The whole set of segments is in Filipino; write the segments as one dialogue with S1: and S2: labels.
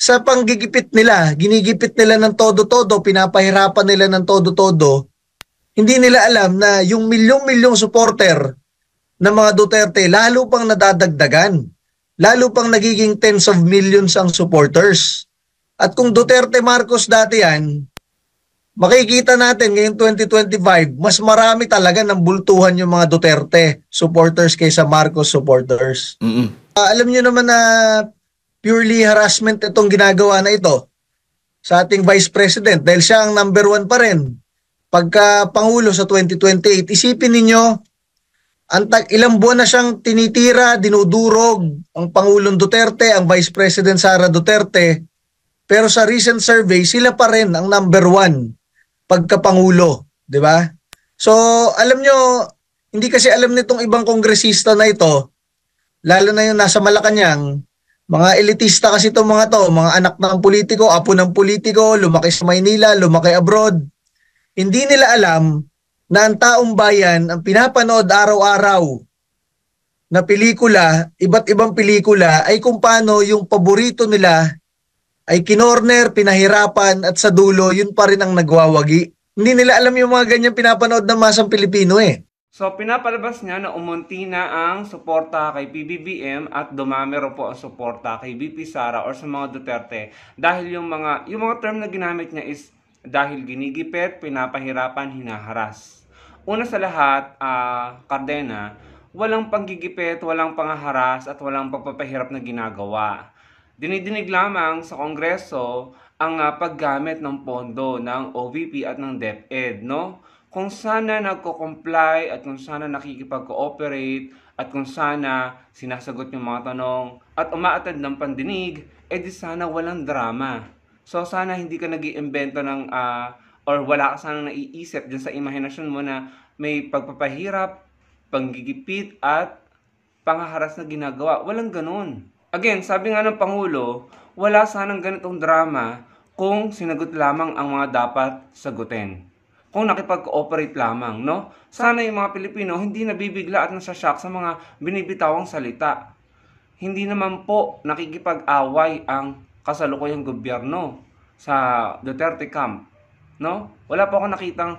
S1: sa panggigipit nila, ginigipit nila ng todo-todo, pinapahirapan nila ng todo-todo, hindi nila alam na yung milyong-milyong supporter ng mga Duterte lalo pang nadadagdagan. Lalo pang nagiging tens of millions ang supporters. At kung Duterte Marcos dati yan, makikita natin ngayong 2025, mas marami talaga ng bultuhan yung mga Duterte supporters kaysa Marcos supporters.
S2: Mm-mm.
S1: Alam niyo naman na purely harassment itong ginagawa na ito sa ating Vice President dahil siya ang number one pa rin. Pagka Pangulo sa 2028, isipin ninyo, ilang buwan na siyang tinitira, dinudurog ang Pangulong Duterte, ang Vice President Sara Duterte, pero sa recent survey, sila pa rin ang number one pagka-Pangulo, di ba? So, alam nyo, hindi kasi alam nitong ibang kongresista na ito, lalo na yung nasa Malacanang, mga elitista kasi itong mga to, mga anak ng politiko, apo ng politiko, lumaki sa Maynila, lumaki abroad. Hindi nila alam na ang taong bayan ang pinapanood araw-araw na pelikula, iba't ibang pelikula, ay kung paano yung paborito nila ay kinorner, pinahirapan at sa dulo, yun pa rin ang nagwawagi. Hindi nila alam yung mga ganyan pinapanood ng masang Pilipino eh.
S3: So, pinapalabas niya na umunti na ang suporta kay PBBM at dumami rin po ang suporta kay VP Sara or sa mga Duterte dahil yung mga term na ginamit niya is dahil ginigipit, pinapahirapan, hinaharas. Una sa lahat, Cardena, walang panggigipit, walang pangaharas at walang pagpapahirap na ginagawa. Dinidinig lamang sa Kongreso ang paggamit ng pondo ng OVP at ng DepEd, no? Kung sana nagko-comply at kung sana nakikipag-cooperate at kung sana sinasagot yung mga tanong at umaattend ng pandinig, di sana walang drama. So sana hindi ka nag-iimbento ng or wala ka sana naiisip dyan sa imahinasyon mo na may pagpapahirap, panggigipit at pangaharas na ginagawa. Walang ganun. Again, sabi nga ng Pangulo, wala sanang ganitong drama kung sinagot lamang ang mga dapat sagutin. Kung nakipag-cooperate lamang, no? Sana yung mga Pilipino hindi nabibigla at nasashock sa mga binibitawang salita. Hindi naman po nakikipag-away ang kasalukuyang gobyerno sa Duterte camp, no? Wala po akong nakitang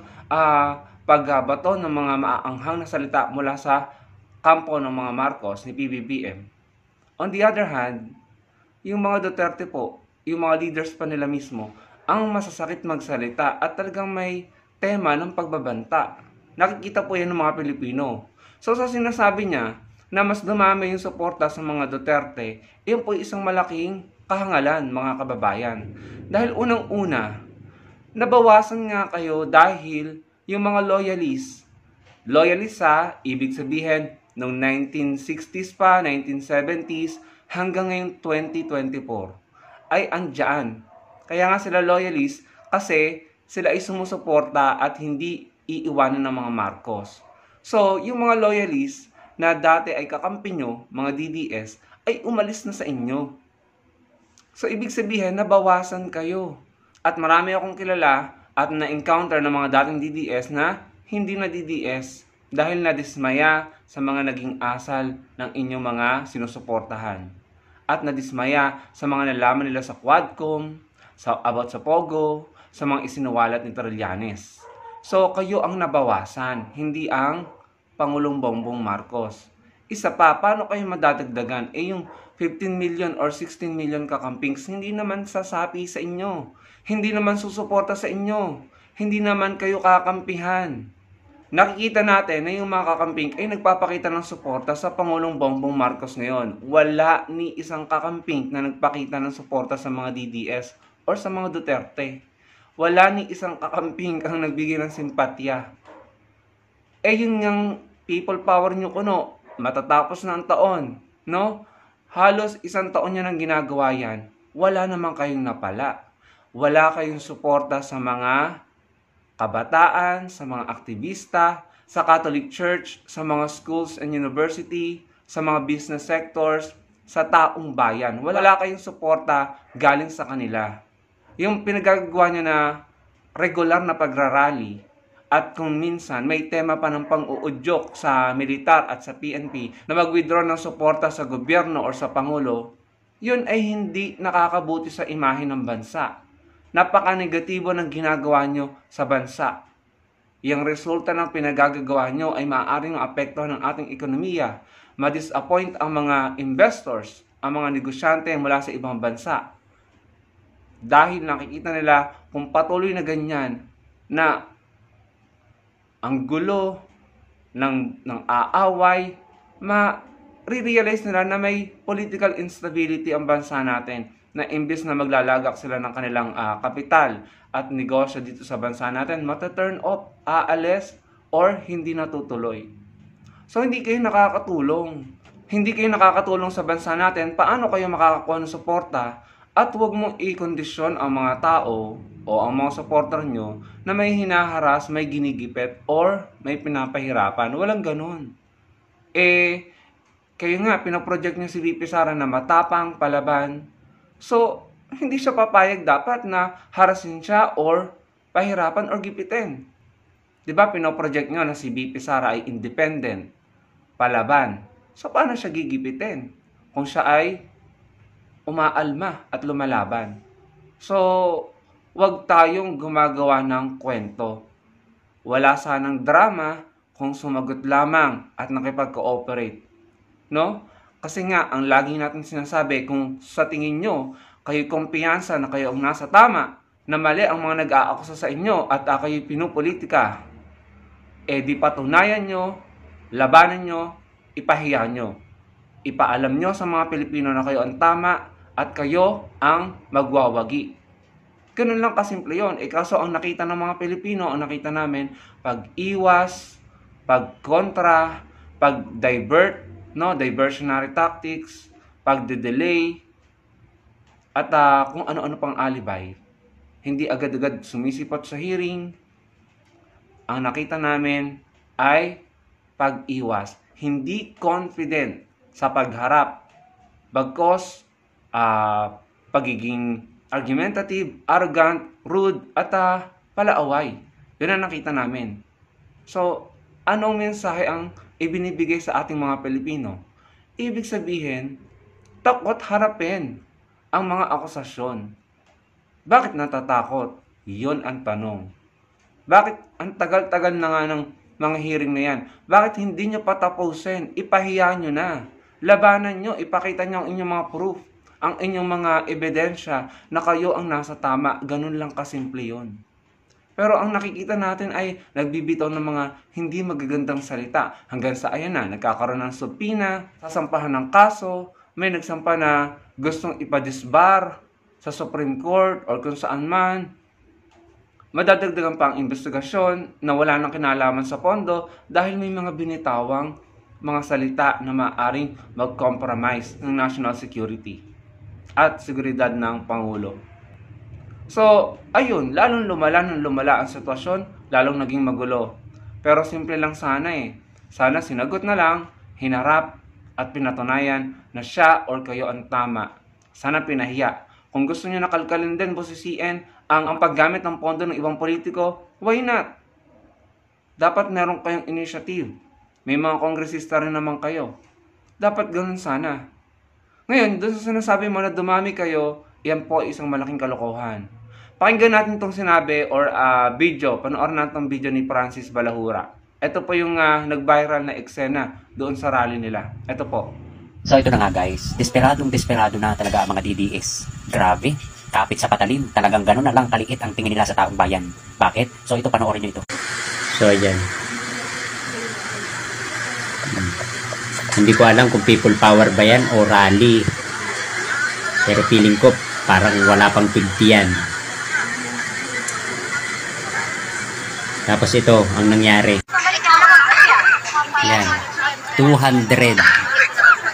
S3: pagbato ng mga maaanghang na salita mula sa kampo ng mga Marcos ni PBBM. On the other hand, yung mga Duterte po, yung mga leaders pa nila mismo, ang masasakit magsalita at talagang may tema ng pagbabanta. Nakikita po yan ng mga Pilipino. So sa sinasabi niya na mas dumami yung suporta sa mga Duterte, yun po isang malaking kahangalan mga kababayan. Dahil unang-una, nabawasan nga kayo dahil yung mga loyalist ibig sabihin, noong 1960s pa, 1970s, hanggang ngayong 2024, ay andyan. Kaya nga sila loyalist kasi sila ay sumusuporta at hindi iiwanan ng mga Marcos. So, yung mga loyalist na dati ay kakampi nyo, mga DDS, ay umalis na sa inyo. So, ibig sabihin, nabawasan kayo. At marami akong kilala at na-encounter ng mga dating DDS na hindi na DDS dahil nadismaya sa mga naging asal ng inyong mga sinusuportahan. At nadismaya sa mga nalaman nila sa Quadcom, about sa Pogo, sa mga isinuwalat ni Trillanes. So, kayo ang nabawasan, hindi ang Pangulong Bongbong Marcos. Isa pa, paano kayo madadagdagan? Yung 15 million or 16 million kakampings, hindi naman sasapi sa inyo. Hindi naman susuporta sa inyo. Hindi naman kayo kakampihan. Nakikita natin na yung mga kakamping ay nagpapakita ng suporta sa Pangulong Bongbong Marcos ngayon. Wala ni isang kakamping na nagpakita ng suporta sa mga DDS or sa mga Duterte. Wala ni isang kakamping ang nagbigay ng simpatya. Yun yung people power nyo kuno. Matatapos na ang taon, no? Halos isang taon nyo nang ginagawa yan. Wala naman kayong napala. Wala kayong suporta sa mga kabataan, sa mga aktivista, sa Catholic Church, sa mga schools and university, sa mga business sectors, sa taong bayan. Wala kayong suporta galing sa kanila. Yung pinagagawa niya na regular na pagrarally at kung minsan may tema pa ng pang-uudyok sa militar at sa PNP na mag-withdraw ng suporta sa gobyerno or sa Pangulo, yun ay hindi nakakabuti sa imahe ng bansa. Napaka-negatibo ng ginagawa nyo sa bansa. Yung resulta ng pinagagagawa nyo ay maaaring maapektuhan ng ating ekonomiya, ma-disappoint ang mga investors, ang mga negosyante mula sa ibang bansa. Dahil nakikita nila kung patuloy na ganyan na ang gulo ng aaway, ma-realize nila na may political instability ang bansa natin, na imbes na maglalagak sila ng kanilang kapital at negosyo dito sa bansa natin, mata-turn off, aalis, or hindi natutuloy. So hindi kayo nakakatulong. Hindi kayo nakakatulong sa bansa natin, paano kayo makakakuha ng suporta? At huwag mong i-kondisyon ang mga tao o ang mga supporter nyo na may hinaharas, may ginigipit, or may pinapahirapan. Walang ganun. Kayo nga, pinaproject nyo si VP Sara na matapang, palaban. So, hindi siya papayag dapat na harasin siya or pahirapan or gipitin. Diba, pinoproject nyo na si VP Sara ay independent, palaban. So, paano siya gigipitin kung siya ay umaalma at lumalaban? So, wag tayong gumagawa ng kwento. Wala sanang drama kung sumagot lamang at nakipag-cooperate. No? Kasi nga, ang lagi natin sinasabi, kung sa tingin nyo, kayo kumpiyansa na kayo ang nasa tama, na mali ang mga nag-aakusa sa inyo at kayo pinupolitika, di patunayan nyo, labanan nyo, ipahiya nyo. Ipaalam nyo sa mga Pilipino na kayo ang tama at kayo ang magwawagi. Ganun lang kasimple yun. Kaso ang nakita ng mga Pilipino, ang nakita namin, pag-iwas, pag-kontra, pag-divert, no, diversionary tactics, pag-delay, at kung ano-ano pang alibay. Hindi agad-agad sumisipot sa hearing. Ang nakita namin ay pag-iwas. Hindi confident sa pagharap. Bagkos, pagiging argumentative, arrogant, rude, at palaaway. Yun ang nakita namin. So, anong mensahe ang ibinibigay sa ating mga Pilipino? Ibig sabihin, takot harapin ang mga akusasyon. Bakit natatakot? Yun ang tanong. Bakit ang tagal-tagal na nga ng mga hearing na yan? Bakit hindi nyo patapusin? Ipahiya nyo na. Labanan nyo, ipakita nyo ang inyong mga proof, ang inyong mga ebidensya na kayo ang nasa tama. Ganun lang kasimple yun. Pero ang nakikita natin ay nagbibitaw ng mga hindi magagandang salita. Hanggang sa ayan na, nagkakaroon ng subpoena, sasampahan ng kaso, may nagsampa na gustong ipadisbar sa Supreme Court or kung saan man. Madadagdagan pa ang investigasyon na wala nang kinalaman sa pondo dahil may mga binitawang mga salita na maaaring mag-compromise ng national security at seguridad ng Pangulo. So, ayun, lalong lumala ang sitwasyon, lalong naging magulo. Pero simple lang sana Sana sinagot na lang, hinarap, at pinatunayan na siya or kayo ang tama. Sana pinahiya. Kung gusto niyo nakalkalin din, busisiin ang paggamit ng pondo ng ibang politiko, why not? Dapat meron kayong initiative. May mga kongresista rin naman kayo. Dapat ganun sana. Ngayon, doon sa sinasabi mo na dumami kayo, yan po isang malaking kalokohan. Pakinggan natin itong sinabi or video. Panoorin natin itong video ni Francis Balahura. Ito po yung nag-viral na eksena doon sa rally nila. Ito po.
S2: So ito na nga guys, desperado na talaga ang mga DDS. Grabe, kapit sa patalim, talagang gano'n na lang kaliit ang tingin nila sa taong bayan. Bakit? So ito, panoorin nyo ito.
S4: So ayan. Hindi ko alam kung people power ba yan o rally. Pero feeling ko parang wala pang 50 yan. Tapos ito ang nangyari. Yan. 200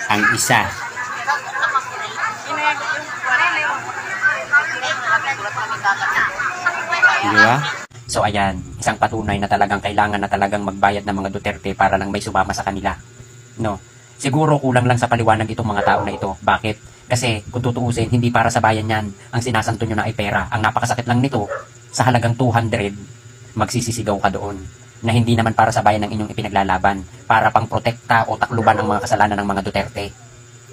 S4: ang isa. Diba?
S2: So ayan, isang patunay na talagang kailangan na talagang magbayad ng mga Duterte para lang may sumama sa kanila. No? Siguro kulang lang sa paliwanag itong mga tao na ito. Bakit? Kasi kung tutuusin, hindi para sa bayan yan. Ang sinasanto nyo na ay pera. Ang napakasakit lang nito, sa halagang 200, magsisisigaw ka doon. Na hindi naman para sa bayan ng inyong ipinaglalaban. Para pang protekta o takluban ang mga kasalanan ng mga Duterte.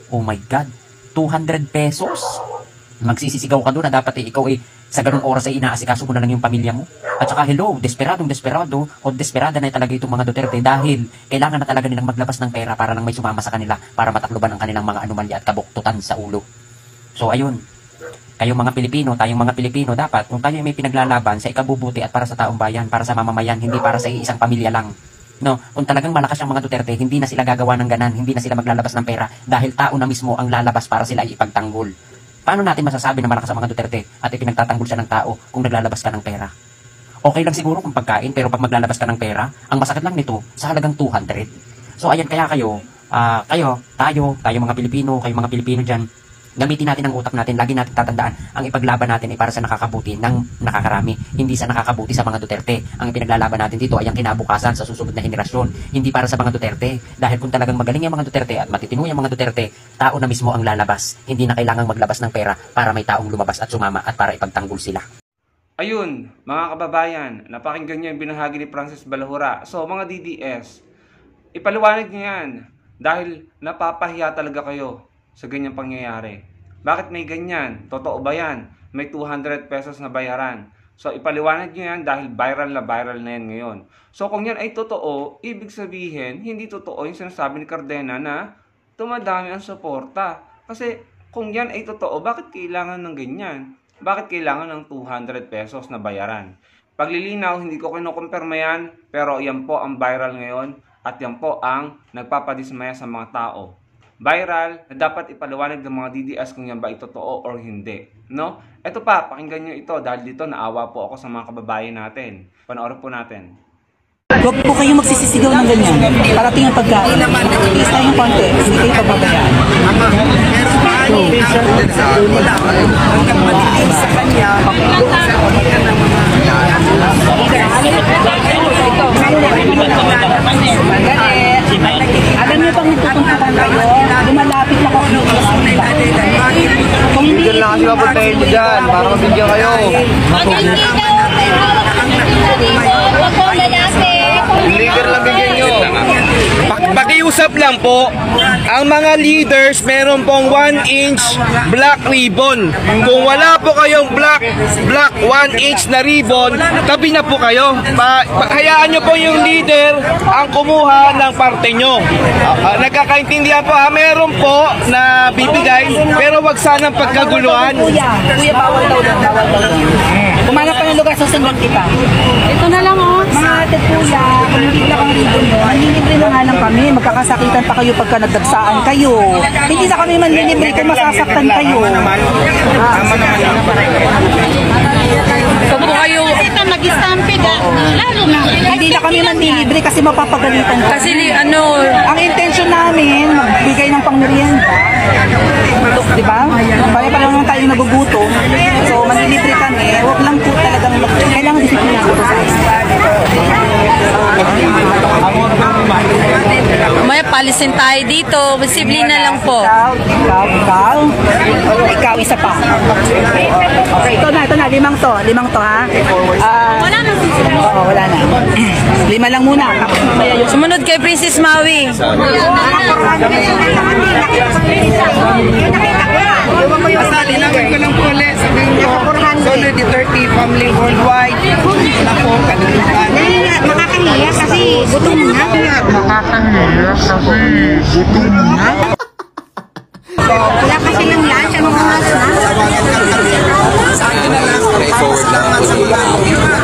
S2: Oh my God! 200 pesos. Magsisisigaw ka doon na dapat ikaw sa ganung oras ay inaasikaso mo na lang yung pamilya mo. At saka hello, desperado o desperada na talaga itong mga Duterte dahil kailangan na talaga nilang maglabas ng pera para lang may sumama sa kanila para matakluban ang kanilang mga anomalya at kabuktutan sa ulo. So ayun, kayong mga Pilipino, tayong mga Pilipino, dapat kung tayo may pinaglalaban sa ikabubuti at para sa taong bayan, para sa mamamayan, hindi para sa isang pamilya lang. No, kung talagang malakas ang mga Duterte, hindi na sila gagawa ng ganan, hindi na sila maglalabas ng pera dahil tao na mismo ang lalabas para sila ipagtanggol. Paano natin masasabi na malakas ang mga Duterte at ipinagtatanggol siya ng tao kung naglalabas ka ng pera? Okay lang siguro kung pagkain, pero pag maglalabas ka ng pera, ang masakit lang nito sa halagang 200. So ayan, kaya tayo mga Pilipino, kayo mga Pilipino dyan, gamitin natin ang utak natin, lagi natin tatandaan, ang ipaglaban natin ay para sa nakakabuti ng nakakarami, hindi sa nakakabuti sa mga Duterte. Ang pinaglalaban natin dito ay ang kinabukasan sa susunod na henerasyon, hindi para sa mga Duterte. Dahil kung talagang magaling yung mga Duterte at matitino yung mga Duterte, tao na mismo ang lalabas. Hindi na kailangang maglabas ng pera para may taong lumabas at sumama at para ipagtanggol sila.
S3: Ayun, mga kababayan, napakinggan nyo yung binahagi ni Francis Balahura. So, mga DDS, ipaliwanag nyo yan dahil napapahiya talaga kayo sa ganyang pangyayari. Bakit may ganyan? Totoo ba yan? May 200 pesos na bayaran. So, ipaliwanag nyo yan dahil viral na yan ngayon. So, kung yan ay totoo, ibig sabihin, hindi totoo yung sinasabi ni Cardena na tumadami ang suporta. Kasi, kung yan ay totoo, bakit kailangan ng ganyan? Bakit kailangan ng 200 pesos na bayaran? Paglilinaw, hindi ko kinukumpirma yan, pero yan po ang viral ngayon at yan po ang nagpapadismaya sa mga tao. Viral na dapat ipaliwanag ng mga DDS kung yan ba ito totoo or hindi. No? Ito pa, pakinggan nyo ito dahil dito naawa po ako sa mga kababayan natin. Panoorin po natin.
S5: Huwag po kayong magsisisigaw ng ganyan. Parating ang pagkain. Please tayong konti. Hindi kayo pababayaan.
S6: Sa kanya,
S5: alam niyo bang nagtutuntukan kayo? Lumalapit na kami. Kung hindi
S6: lang kasi mapuntahin nyo dyan para mabigyan kayo. Leader lang bigyan nyo. Pakiusap lang po, ang mga leaders meron pong 1-inch black ribbon. Kung wala po kayong black 1-inch na ribbon, tabi na po kayo. Hayaan nyo po yung leader ang kumuha ng parte nyo. Nagkakaintindihan po ha, meron po na bibigay, pero wag sanang pagkaguluhan.
S5: Kuya, bawal daw. Kumanap pa ng lugar, susunod kita. Ito na lang mga ate kuya, kung hindi lang ang ribbon mo, manlilibre na nga lang kami. Magkakasakitan pa kayo pagka nagdagsaan kayo. Hindi na kami manlilibre kung masasaktan kayo.
S7: Kung kayo mag-stampede, lalo na.
S5: Hindi na kami manlilibre kasi mapapagalitan ka.
S7: Kasi
S5: ang intention namin, magbigay ng pangmerienda. Di ba? Pare-pareho naman tayo nagugutom. So, manlilibre kami. Huwag lang po talagang kailangan disiplinado sa akin.
S7: May palisin tayo dito. Posible na lang po.
S5: Ikaw, isa pa. Okay, ito na. Limang to ha.
S7: Wala na.
S5: Oo, wala na. 5 lang muna.
S7: Sumunod kay Princess Maui.
S6: Asali namin ko lang po ulit. Sabihin niyo, Solid 30 Family Worldwide. Wala po, kalimutan.
S7: Makakahiya kasi gutom na. Wala kasi ng lunch. Anong oras na?
S6: Forward lang sa mga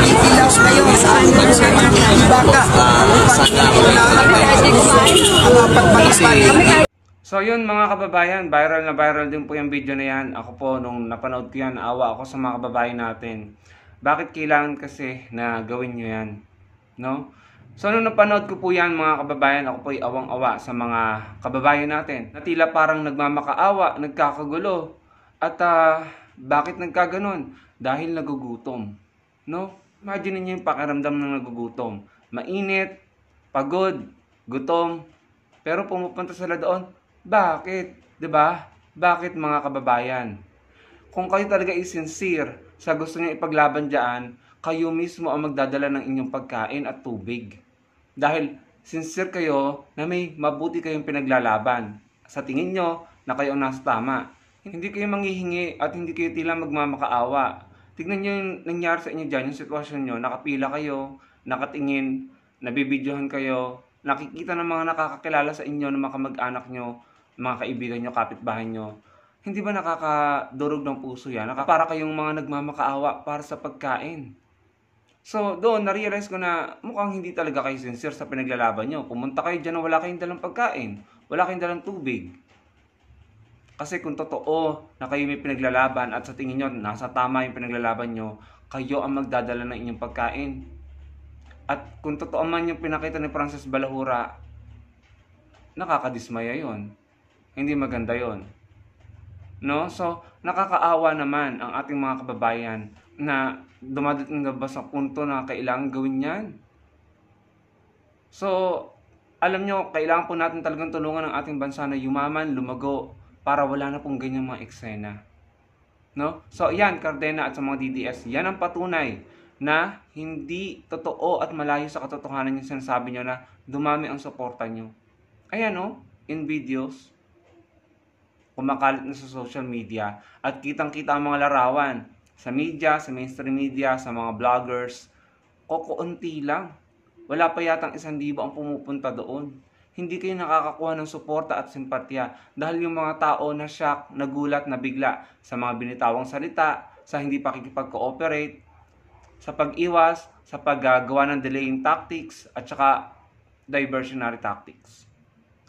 S6: ikilaw kayo sa baka.
S3: So yun mga kababayan, viral na viral din po yung video na yan. Ako po, nung napanood ko yan, naawa ako sa mga kababayan natin. Bakit kailangan kasi na gawin nyo yan? No? So nung napanood ko po yan mga kababayan, ako po ay awang-awa sa mga kababayan natin. Na tila parang nagmamakaawa, nagkakagulo. At bakit nagkaganon? Dahil nagugutom. No? Imagine niyo yung pakiramdam ng nagugutom. Mainit, pagod, gutom. Pero pumupunta sila doon. Bakit? 'Di ba? Bakit mga kababayan? Kung kayo talaga is sincere sa gusto niyo ipaglaban diyan, kayo mismo ang magdadala ng inyong pagkain at tubig. Dahil sincere kayo na may mabuti kayong pinaglalaban. Sa tingin nyo na kayo ang nasa tama. Hindi kayo manghihingi at hindi kayo tila magmamakaawa. Tignan nyo yung nangyari sa inyo dyan, yung sitwasyon nyo. Nakapila kayo, nakatingin, nabibidyohan kayo, nakikita ng mga nakakakilala sa inyo, ng mga kamag-anak nyo, mga kaibigan nyo, kapitbahay nyo. Hindi ba nakakadurog ng puso yan? Para kayong mga nagmamakaawa para sa pagkain. So, doon, na-realize ko na mukhang hindi talaga kayo sincere sa pinaglalaban nyo. Pumunta kayo dyan na wala kayong dalang pagkain, wala kayong dalang tubig. Kasi kung totoo na kayo may pinaglalaban at sa tingin nyo, nasa tama yung pinaglalaban nyo, kayo ang magdadala ng inyong pagkain. At kung totoo man yung pinakita ni Francis Balahura, nakakadismaya yon. Hindi maganda yon. No? So, nakakaawa naman ang ating mga kababayan na dumadating na ba sa punto na kailangan gawin yan. So, alam nyo, kailangan po natin talagang tulungan ang ating bansa na yumaman, lumago, para wala na pong ganyang mga eksena. No? So, yan, Cardena at sa mga DDS, yan ang patunay na hindi totoo at malayo sa katotohanan yung sinasabi nyo na dumami ang suporta nyo. Ayan, no? In videos, kumakalat na sa social media at kitang-kita ang mga larawan sa media, sa mainstream media, sa mga vloggers. Kukunti lang. Wala pa yatang 1,000 ang pumupunta doon. Hindi kayo nakakakuha ng suporta at simpatya dahil yung mga tao na shock, nagulat, nabigla sa mga binitawang salita, sa hindi pakikipag-cooperate, sa pag-iwas, sa paggawa ng delaying tactics at saka diversionary tactics.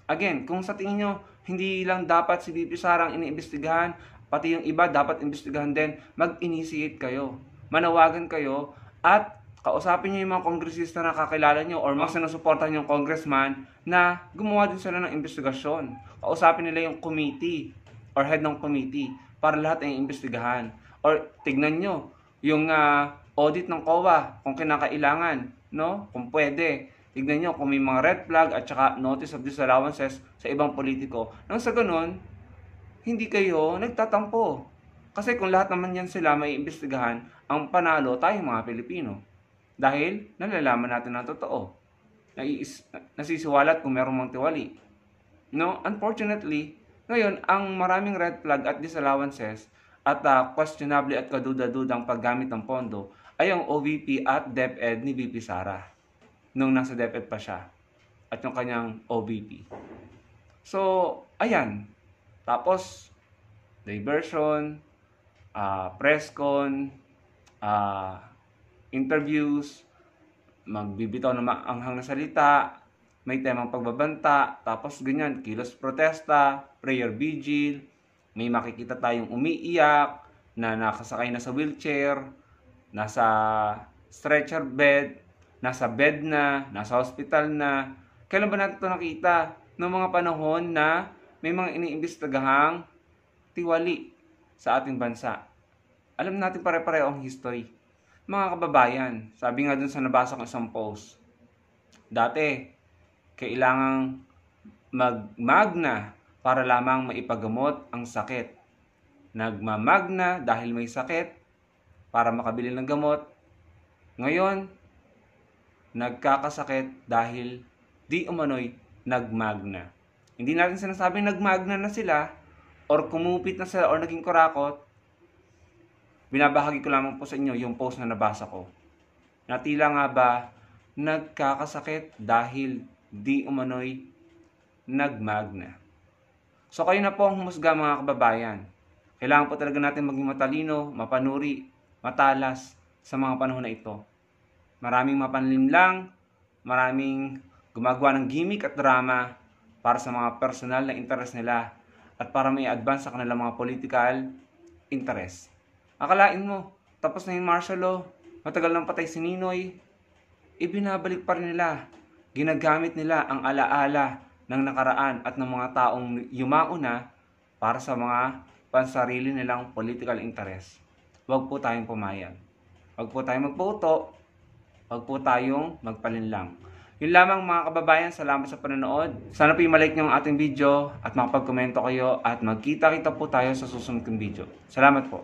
S3: Again, kung sa tingin nyo, hindi lang dapat si VP Sara ang iniimbestigahan, pati yung iba dapat imbestigahan din, mag-initiate kayo. Manawagan kayo at kausapin nyo yung mga kongresista na kakilala nyo or mga sinusuportahan yung congressman na gumawa din sila ng investigasyon. Kausapin nila yung committee or head ng committee para lahat ay imbestigahan. Or tignan nyo yung audit ng COA kung kinakailangan, no? Kung pwede. Tignan nyo kung may mga red flag at saka notice of disallowances sa ibang politiko. Nang sa ganun, hindi kayo nagtatampo. Kasi kung lahat naman yan sila may imbestigahan, ang panalo tayo mga Pilipino. Dahil nalalaman natin ang totoo. Nasisiwalat kung merong mga tiwali. No? Unfortunately, ngayon, ang maraming red flag at disallowances at questionable at kaduda-dudang paggamit ng pondo ay ang OVP at DepEd ni VP Sara. Nung nasa DepEd pa siya. At yung kanyang OVP. So, ayan. Tapos, diversion, presscon, interviews, magbibitaw ng maanghang na salita, may temang pagbabanta, tapos ganyan, kilos protesta, prayer vigil, may makikita tayong umiiyak, na nakasakay na sa wheelchair, nasa stretcher bed, nasa bed na, nasa hospital na. Kailan ba natin ito nakita? Noong mga panahon na may mga iniimbestigahang tiwali sa ating bansa. Alam natin pare-pareho ang history. Mga kababayan, sabi nga dun sa nabasa kong isang post, dati, kailangang magmagna para lamang maipagamot ang sakit. Nagmamagna dahil may sakit para makabili ng gamot. Ngayon, nagkakasakit dahil di umano'y nagmagna. Hindi natin sinasabing nagmagna na sila or kumupit na sila or naging kurakot. Binabahagi ko lamang po sa inyo yung post na nabasa ko. Na tila nga ba nagkakasakit dahil di umano'y nagmagna. So kayo na po ang humusga mga kababayan. Kailangan po talaga natin maging matalino, mapanuri, matalas sa mga panahon na ito. Maraming mapanlinlang, maraming gumagawa ng gimmick at drama para sa mga personal na interest nila at para may advance sa kanilang mga political interest. Akalain mo, tapos na yung martial law, matagal nang patay si Ninoy, ibinabalik pa rin nila. Ginagamit nila ang alaala ng nakaraan at ng mga taong yumauna para sa mga pansarili nilang political interest. Huwag po tayong pumayag. Huwag po tayong magputo. Huwag po tayong magpalinlang. Yun lamang mga kababayan, salamat sa panonood. Sana po i-like nyo ang ating video at makapag-komento kayo at magkita-kita po tayo sa susunod kong video. Salamat po.